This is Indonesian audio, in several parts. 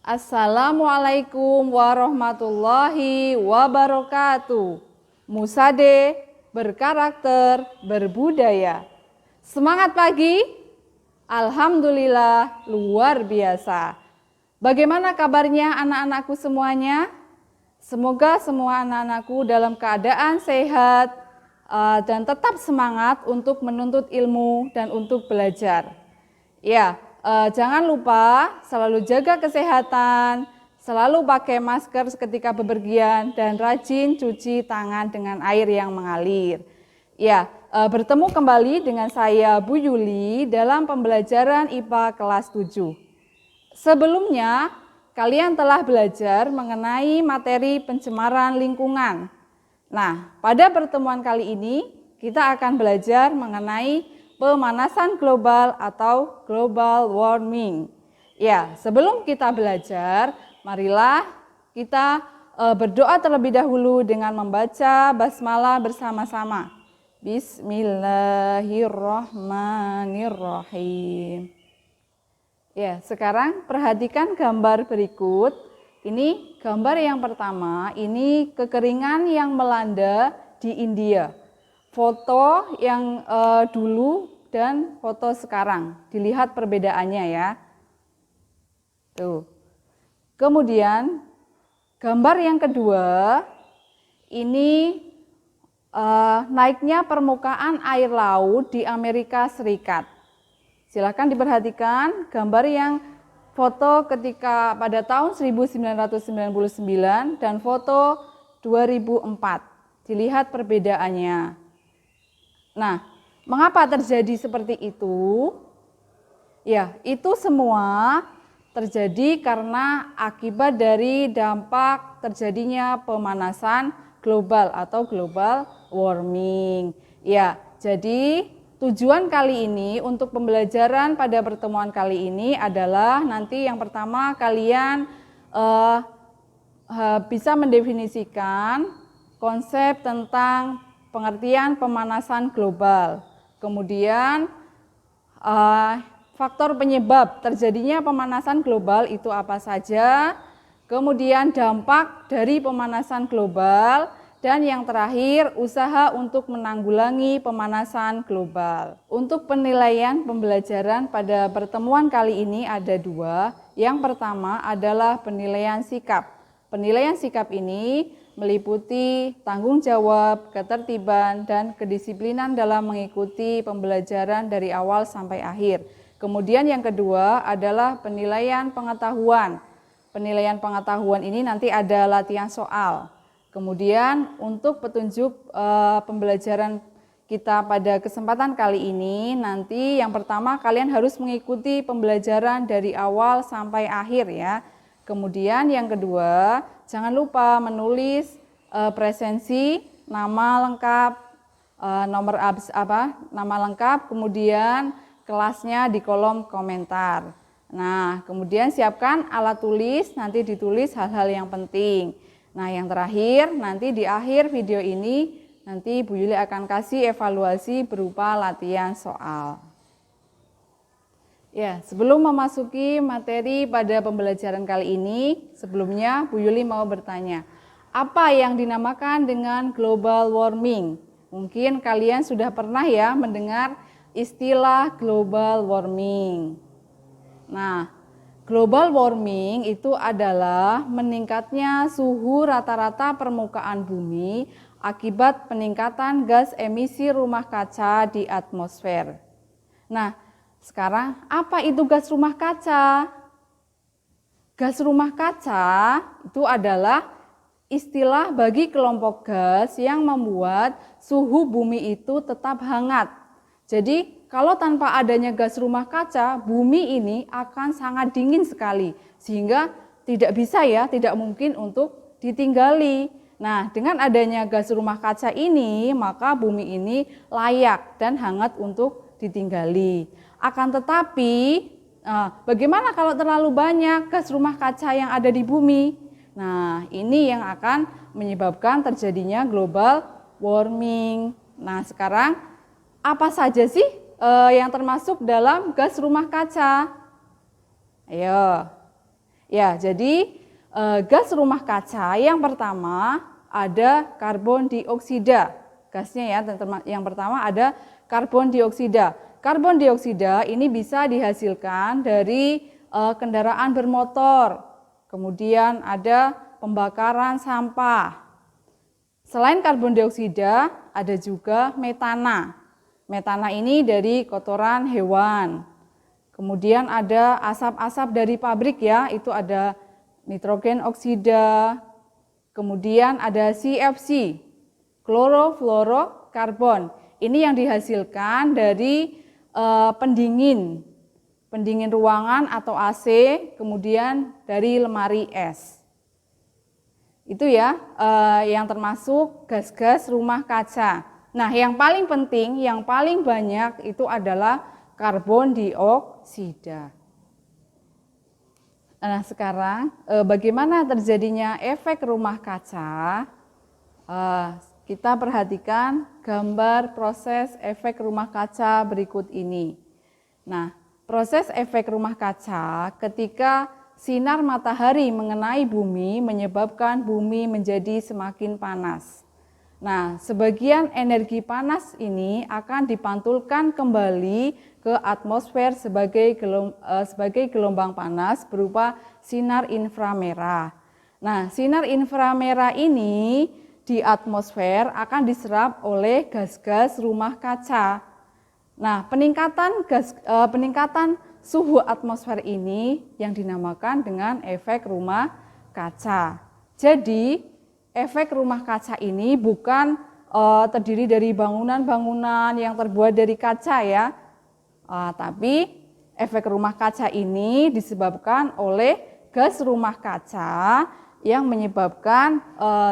Assalamualaikum warahmatullahi wabarakatuh. Musade berkarakter berbudaya. Semangat pagi. Alhamdulillah luar biasa. Bagaimana kabarnya anak-anakku semuanya? Semoga semua anak-anakku dalam keadaan sehat dan tetap semangat untuk menuntut ilmu dan untuk belajar. Ya, jangan lupa selalu jaga kesehatan, selalu pakai masker ketika bepergian, dan rajin cuci tangan dengan air yang mengalir. Ya, bertemu kembali dengan saya Bu Yuli dalam pembelajaran IPA kelas 7. Sebelumnya, kalian telah belajar mengenai materi pencemaran lingkungan. Nah, pada pertemuan kali ini kita akan belajar mengenai pemanasan global atau global warming. Ya, sebelum kita belajar, marilah kita berdoa terlebih dahulu dengan membaca basmalah bersama-sama. Bismillahirrahmanirrahim. Ya, sekarang perhatikan gambar berikut. Ini gambar yang pertama, ini kekeringan yang melanda di India. Foto yang dulu dan foto sekarang. Dilihat perbedaannya ya. Tuh. Kemudian gambar yang kedua, ini naiknya permukaan air laut di Amerika Serikat. Silakan diperhatikan gambar yang foto ketika pada tahun 1999 dan foto 2004. Dilihat perbedaannya. Nah, mengapa terjadi seperti itu? Ya, itu semua terjadi karena akibat dari dampak terjadinya pemanasan global atau global warming. Ya, jadi tujuan kali ini untuk pembelajaran pada pertemuan kali ini adalah nanti yang pertama kalian bisa mendefinisikan konsep tentang pengertian pemanasan global. Kemudian faktor penyebab terjadinya pemanasan global itu apa saja. Kemudian dampak dari pemanasan global. Dan yang terakhir, usaha untuk menanggulangi pemanasan global. Untuk penilaian pembelajaran pada pertemuan kali ini ada dua. Yang pertama adalah penilaian sikap. Penilaian sikap ini meliputi tanggung jawab, ketertiban, dan kedisiplinan dalam mengikuti pembelajaran dari awal sampai akhir. Kemudian yang kedua adalah penilaian pengetahuan. Penilaian pengetahuan ini nanti ada latihan soal. Kemudian untuk petunjuk pembelajaran kita pada kesempatan kali ini, nanti yang pertama kalian harus mengikuti pembelajaran dari awal sampai akhir ya. Kemudian yang kedua, jangan lupa menulis presensi, nama lengkap, nama lengkap, kemudian kelasnya di kolom komentar. Nah, kemudian siapkan alat tulis, nanti ditulis hal-hal yang penting. Nah, yang terakhir, nanti di akhir video ini, nanti Bu Yuli akan kasih evaluasi berupa latihan soal. Ya, sebelum memasuki materi pada pembelajaran kali ini, sebelumnya Bu Yuli mau bertanya, apa yang dinamakan dengan global warming? Mungkin kalian sudah pernah ya mendengar istilah global warming. Nah, global warming itu adalah meningkatnya suhu rata-rata permukaan bumi akibat peningkatan gas emisi rumah kaca di atmosfer. Nah, sekarang apa itu gas rumah kaca? Gas rumah kaca itu adalah istilah bagi kelompok gas yang membuat suhu bumi itu tetap hangat. Jadi kalau tanpa adanya gas rumah kaca, bumi ini akan sangat dingin sekali. Sehingga tidak bisa ya, tidak mungkin untuk ditinggali. Nah, dengan adanya gas rumah kaca ini, maka bumi ini layak dan hangat untuk ditinggali. Akan tetapi, bagaimana kalau terlalu banyak gas rumah kaca yang ada di bumi? Nah, ini yang akan menyebabkan terjadinya global warming. Nah, sekarang apa saja sih yang termasuk dalam gas rumah kaca? Ayo. Ya, jadi gas rumah kaca yang pertama ada karbon dioksida. Gasnya ya, yang pertama ada karbon dioksida. Karbon dioksida ini bisa dihasilkan dari kendaraan bermotor. Kemudian ada pembakaran sampah. Selain karbon dioksida, ada juga metana. Metana ini dari kotoran hewan. Kemudian ada asap-asap dari pabrik ya, itu ada nitrogen oksida. Kemudian ada CFC, klorofluorokarbon. Ini yang dihasilkan dari pendingin ruangan atau AC, kemudian dari lemari es. Itu ya yang termasuk gas-gas rumah kaca. Nah, yang paling penting, yang paling banyak itu adalah karbon dioksida. Nah, sekarang bagaimana terjadinya efek rumah kaca? Kita perhatikan gambar proses efek rumah kaca berikut ini. Nah, proses efek rumah kaca ketika sinar matahari mengenai bumi menyebabkan bumi menjadi semakin panas. Nah, sebagian energi panas ini akan dipantulkan kembali ke atmosfer sebagai gelombang panas berupa sinar inframerah. Nah, sinar inframerah ini di atmosfer akan diserap oleh gas-gas rumah kaca. Nah, peningkatan suhu atmosfer ini yang dinamakan dengan efek rumah kaca. Jadi, efek rumah kaca ini bukan terdiri dari bangunan-bangunan yang terbuat dari kaca ya, tapi efek rumah kaca ini disebabkan oleh gas rumah kaca yang menyebabkan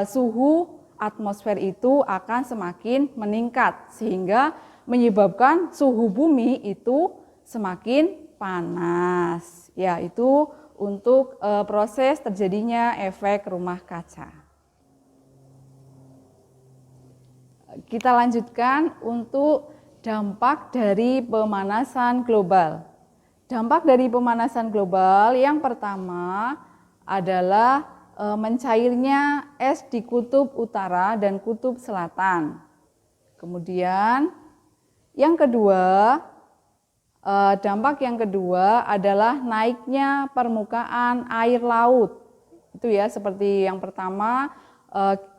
suhu atmosfer itu akan semakin meningkat sehingga menyebabkan suhu bumi itu semakin panas. Ya, itu untuk proses terjadinya efek rumah kaca. Kita lanjutkan untuk dampak dari pemanasan global. Dampak dari pemanasan global yang pertama adalah mencairnya es di kutub utara dan kutub selatan. Kemudian yang kedua, dampak yang kedua adalah naiknya permukaan air laut. Itu ya, seperti yang pertama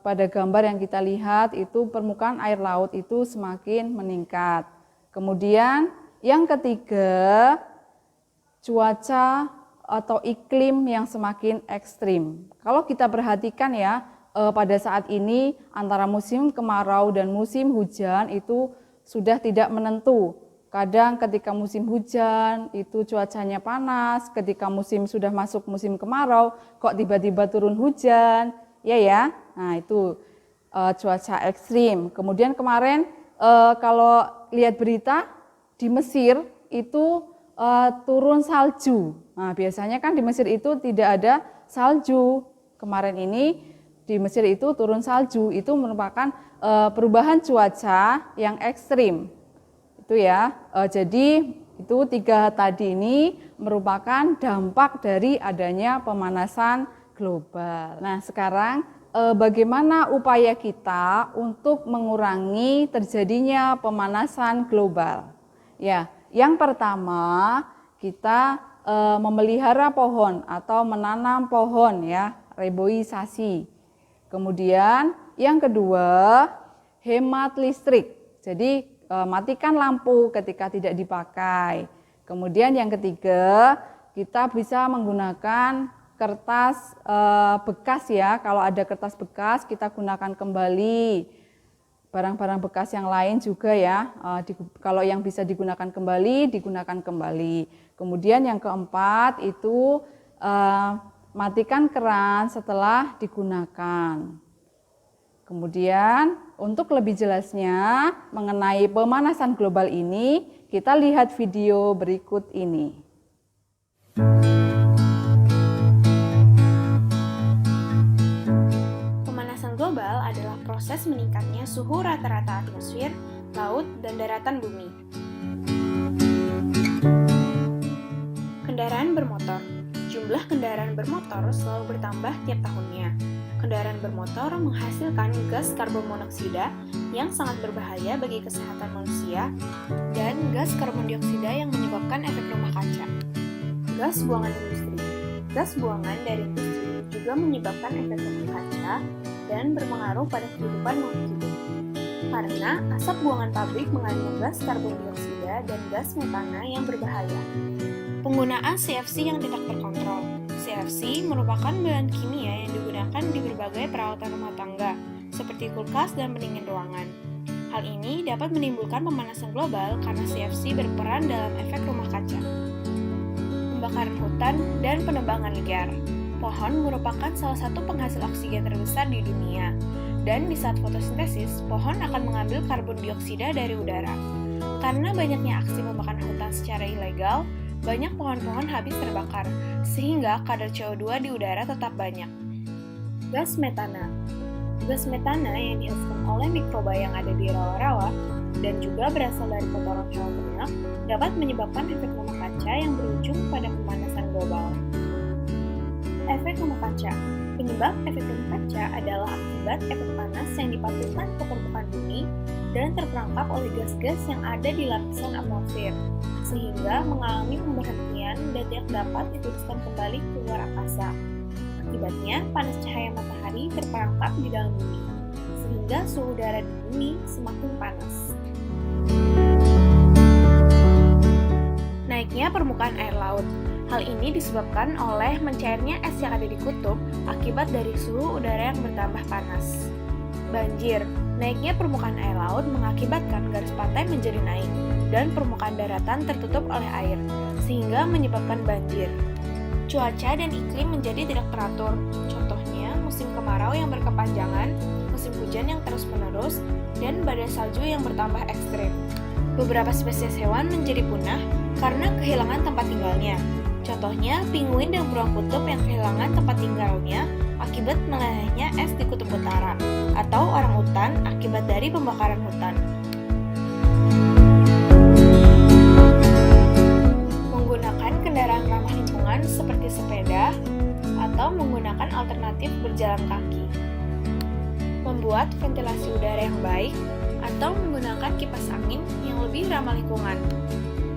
pada gambar yang kita lihat itu permukaan air laut itu semakin meningkat. Kemudian yang ketiga, cuaca atau iklim yang semakin ekstrim. Kalau kita perhatikan ya, pada saat ini antara musim kemarau dan musim hujan itu sudah tidak menentu. Kadang ketika musim hujan itu cuacanya panas, ketika sudah masuk musim kemarau kok tiba-tiba turun hujan, ya. Nah, itu cuaca ekstrim. Kemudian kemarin kalau lihat berita di Mesir itu turun salju. Nah, biasanya kan di Mesir itu tidak ada salju. Kemarin ini di Mesir itu turun salju. Itu merupakan perubahan cuaca yang ekstrim. Itu ya. Jadi itu tiga tadi ini merupakan dampak dari adanya pemanasan global. Nah, sekarang bagaimana upaya kita untuk mengurangi terjadinya pemanasan global? Ya, yang pertama kita memelihara pohon atau menanam pohon ya, reboisasi. Kemudian yang kedua, hemat listrik. Jadi matikan lampu ketika tidak dipakai. Kemudian yang ketiga, kita bisa menggunakan kertas bekas ya. Kalau ada kertas bekas kita gunakan kembali. Barang-barang bekas yang lain juga ya, kalau yang bisa digunakan kembali, digunakan kembali. Kemudian yang keempat itu matikan keran setelah digunakan. Kemudian untuk lebih jelasnya mengenai pemanasan global ini, kita lihat video berikut ini. Global adalah proses meningkatnya suhu rata-rata atmosfer, laut, dan daratan bumi. Kendaraan bermotor. Jumlah kendaraan bermotor selalu bertambah tiap tahunnya. Kendaraan bermotor menghasilkan gas karbon monoksida yang sangat berbahaya bagi kesehatan manusia dan gas karbon dioksida yang menyebabkan efek rumah kaca. Gas buangan industri. Gas buangan dari industri juga menyebabkan efek rumah kaca dan berpengaruh pada kehidupan makhluk hidup. Karena asap buangan pabrik mengandung gas karbon dioksida dan gas metana yang berbahaya. Penggunaan CFC yang tidak terkontrol. CFC merupakan bahan kimia yang digunakan di berbagai peralatan rumah tangga, seperti kulkas dan pendingin ruangan. Hal ini dapat menimbulkan pemanasan global karena CFC berperan dalam efek rumah kaca. Pembakaran hutan dan penebangan liar. Pohon merupakan salah satu penghasil oksigen terbesar di dunia, dan di saat fotosintesis, pohon akan mengambil karbon dioksida dari udara. Karena banyaknya aksi pembakaran hutan secara ilegal, banyak pohon-pohon habis terbakar, sehingga kadar CO2 di udara tetap banyak. Gas metana. Gas metana yang dihasilkan oleh mikroba yang ada di rawa-rawa dan juga berasal dari kotoran hewan ternak dapat menyebabkan efek rumah kaca yang berujung pada pemanasan global. Efek rumah kaca. Penyebab efek rumah kaca adalah akibat efek panas yang dipantulkan ke permukaan bumi dan terperangkap oleh gas-gas yang ada di lapisan atmosfer, sehingga mengalami pemberhentian dan tidak dapat diteruskan kembali ke luar angkasa. Akibatnya, panas cahaya matahari terperangkap di dalam bumi, sehingga suhu udara di bumi semakin panas. Naiknya permukaan air laut. Hal ini disebabkan oleh mencairnya es yang ada di kutub akibat dari suhu udara yang bertambah panas. Banjir. Naiknya permukaan air laut mengakibatkan garis pantai menjadi naik dan permukaan daratan tertutup oleh air, sehingga menyebabkan banjir. Cuaca dan iklim menjadi tidak teratur. Contohnya, musim kemarau yang berkepanjangan, musim hujan yang terus-menerus, dan badai salju yang bertambah ekstrim. Beberapa spesies hewan menjadi punah karena kehilangan tempat tinggalnya. Contohnya, penguin dan beruang kutub yang kehilangan tempat tinggalnya akibat melelehnya es di kutub utara, atau orangutan akibat dari pembakaran hutan. Menggunakan kendaraan ramah lingkungan seperti sepeda, atau menggunakan alternatif berjalan kaki. Membuat ventilasi udara yang baik, atau menggunakan kipas angin yang lebih ramah lingkungan.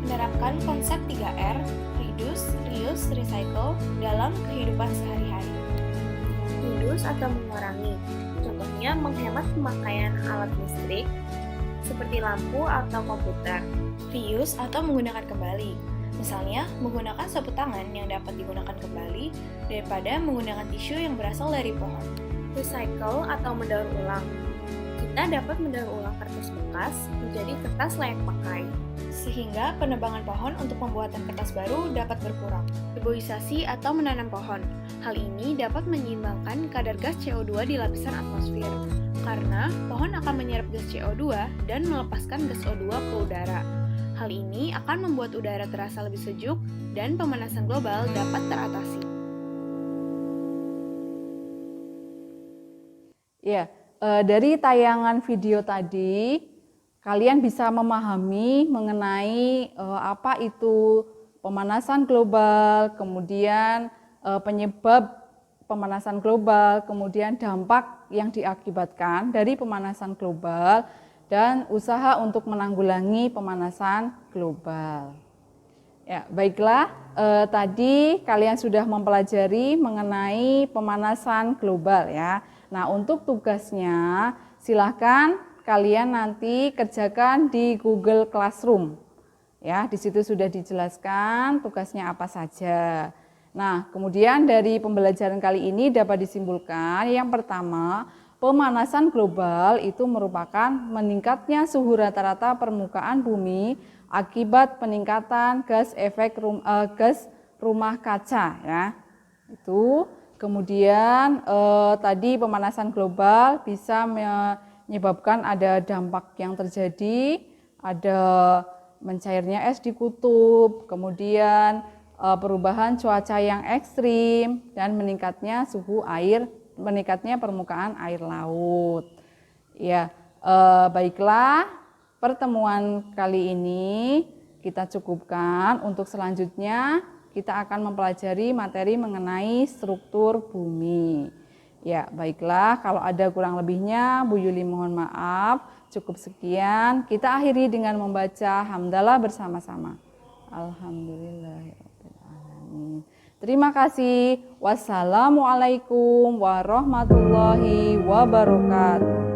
Menerapkan konsep 3R, reduce, reuse, recycle dalam kehidupan sehari-hari. Reduce atau mengurangi, contohnya menghemat pemakaian alat listrik seperti lampu atau komputer. Reuse atau menggunakan kembali, misalnya menggunakan sapu tangan yang dapat digunakan kembali daripada menggunakan tisu yang berasal dari pohon. Recycle atau mendaur ulang, kita dapat mendaur ulang kertas bekas menjadi kertas layak pakai, sehingga penebangan pohon untuk pembuatan kertas baru dapat berkurang. Reboisasi atau menanam pohon. Hal ini dapat menyeimbangkan kadar gas CO2 di lapisan atmosfer, karena pohon akan menyerap gas CO2 dan melepaskan gas O2 ke udara. Hal ini akan membuat udara terasa lebih sejuk dan pemanasan global dapat teratasi. Ya, dari tayangan video tadi, kalian bisa memahami mengenai apa itu pemanasan global, kemudian penyebab pemanasan global, kemudian dampak yang diakibatkan dari pemanasan global, dan usaha untuk menanggulangi pemanasan global. Ya, baiklah, tadi kalian sudah mempelajari mengenai pemanasan global ya. Nah, untuk tugasnya silahkan kalian nanti kerjakan di Google Classroom. Ya, di situ sudah dijelaskan tugasnya apa saja. Nah, kemudian dari pembelajaran kali ini dapat disimpulkan yang pertama, pemanasan global itu merupakan meningkatnya suhu rata-rata permukaan bumi akibat peningkatan gas rumah kaca ya. Itu kemudian tadi pemanasan global bisa menyebabkan ada dampak yang terjadi, ada mencairnya es di kutub, kemudian perubahan cuaca yang ekstrim dan meningkatnya suhu air, meningkatnya permukaan air laut. Ya, baiklah, pertemuan kali ini kita cukupkan. Untuk selanjutnya kita akan mempelajari materi mengenai struktur bumi. Ya, baiklah, kalau ada kurang lebihnya, Bu Yuli mohon maaf. Cukup sekian, kita akhiri dengan membaca hamdalah bersama-sama. Alhamdulillahirrahmanirrahim. Terima kasih. Wassalamualaikum warahmatullahi wabarakatuh.